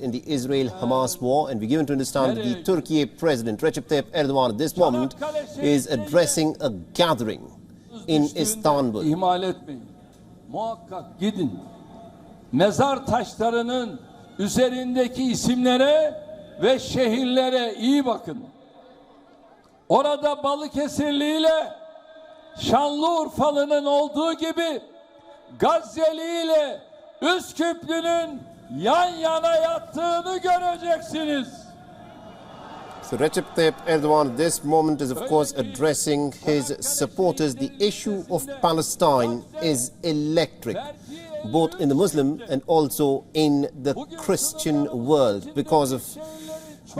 in the Israel-Hamas war, and we're given to understand that the Turkey President Recep Tayyip Erdogan at this moment is addressing a gathering in Istanbul. İhmal etmeyin. Muhakkak gidin. Mezar taşlarının üzerindeki isimlere ve şehirlere iyi bakın. Orada Balıkesirli ile Şanlıurfalı'nın olduğu gibi Gazze'li ile Üsküplü'nün yan yana yattığını göreceksiniz. So Recep Tayyip Erdogan at this moment is of course addressing his supporters. The issue of Palestine is electric, both in the Muslim and also in the Christian world, because of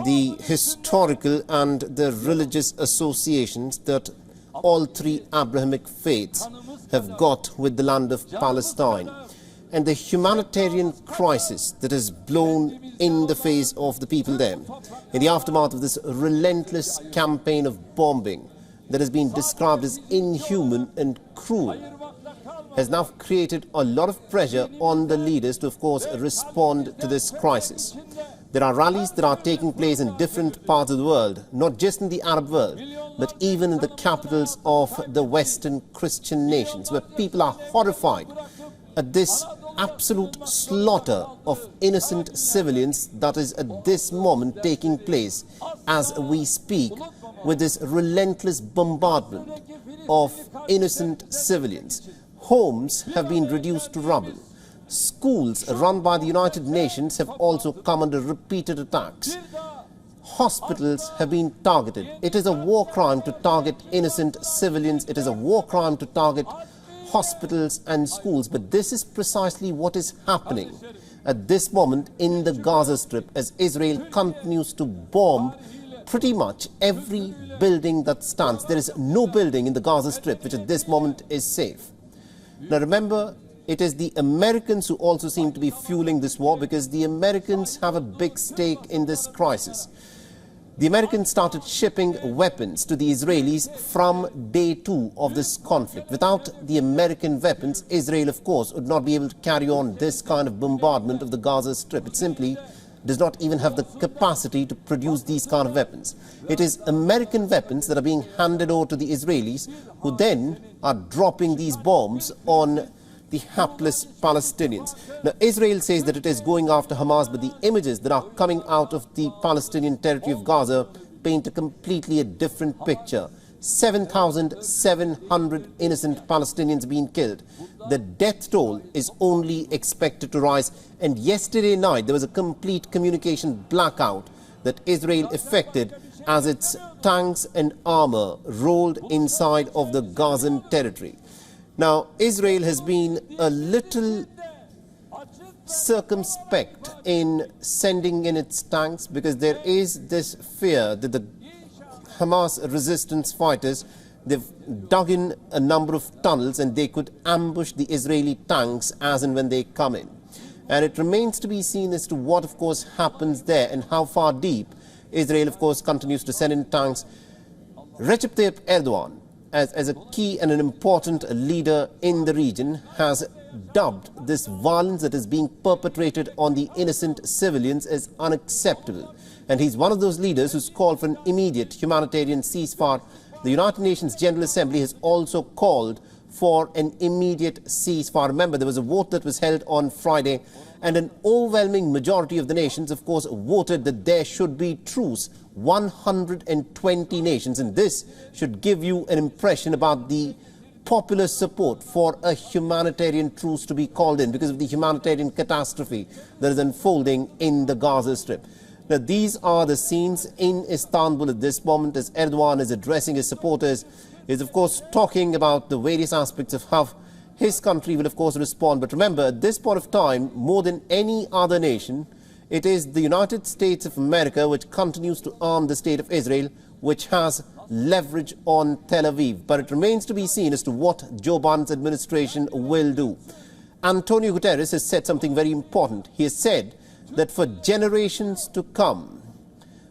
the historical and the religious associations that all three Abrahamic faiths have got with the land of Palestine, and the humanitarian crisis that has blown in the face of the people there in the aftermath of this relentless campaign of bombing that has been described as inhuman and cruel, has now created a lot of pressure on the leaders to, of course, respond to this crisis. There are rallies that are taking place in different parts of the world, not just in the Arab world, but even in the capitals of the Western Christian nations, where people are horrified at this absolute slaughter of innocent civilians that is at this moment taking place as we speak, with this relentless bombardment of innocent civilians. Homes have been reduced to rubble. Schools run by the United Nations have also come under repeated attacks. Hospitals have been targeted. It is a war crime to target innocent civilians. It is a war crime to target hospitals and schools. But this is precisely what is happening at this moment in the Gaza Strip, as Israel continues to bomb pretty much every building that stands. There is no building in the Gaza Strip which at this moment is safe. Now remember, it is the Americans who also seem to be fueling this war, because the Americans have a big stake in this crisis. The Americans started shipping weapons to the Israelis from day 2 of this conflict. Without the American weapons, Israel, of course, would not be able to carry on this kind of bombardment of the Gaza Strip. It simply does not even have the capacity to produce these kind of weapons. It is American weapons that are being handed over to the Israelis, who then are dropping these bombs on the hapless Palestinians. Now, Israel says that it is going after Hamas, but the images that are coming out of the Palestinian territory of Gaza paint a completely different picture. 7,700 innocent Palestinians being killed. The death toll is only expected to rise. And yesterday night, there was a complete communication blackout that Israel effected as its tanks and armor rolled inside of the Gazan territory. Now, Israel has been a little circumspect in sending in its tanks, because there is this fear that the Hamas resistance fighters, they've dug in a number of tunnels and they could ambush the Israeli tanks as and when they come in. And it remains to be seen as to what, of course, happens there and how far deep Israel, of course, continues to send in tanks. Recep Tayyip Erdogan, as a key and an important leader in the region, has dubbed this violence that is being perpetrated on the innocent civilians as unacceptable. And he's one of those leaders who's called for an immediate humanitarian ceasefire. The United Nations General Assembly has also called for an immediate ceasefire. Remember, there was a vote that was held on Friday, and an overwhelming majority of the nations, of course, voted that there should be truce. 120 nations, and this should give you an impression about the popular support for a humanitarian truce to be called in, because of the humanitarian catastrophe that is unfolding in the Gaza Strip. Now, these are the scenes in Istanbul at this moment, as Erdogan is addressing his supporters. Is of course talking about the various aspects of how his country will, of course, respond. But remember, at this point of time, more than any other nation, it is the United States of America which continues to arm the state of Israel, which has leverage on Tel Aviv. But it remains to be seen as to what Joe Biden's administration will do. Antonio Guterres has said something very important. He has said that for generations to come,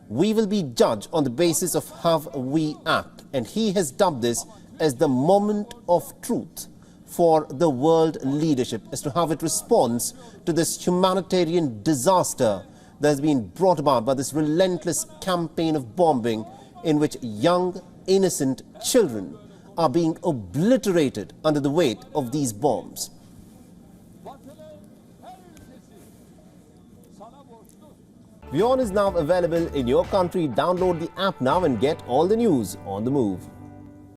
we will be judged on the basis of how we act. And he has dubbed this as the moment of truth for the world leadership as to how it responds to this humanitarian disaster that has been brought about by this relentless campaign of bombing in which young, innocent children are being obliterated under the weight of these bombs. WION is now available in your country. Download the app now and get all the news on the move.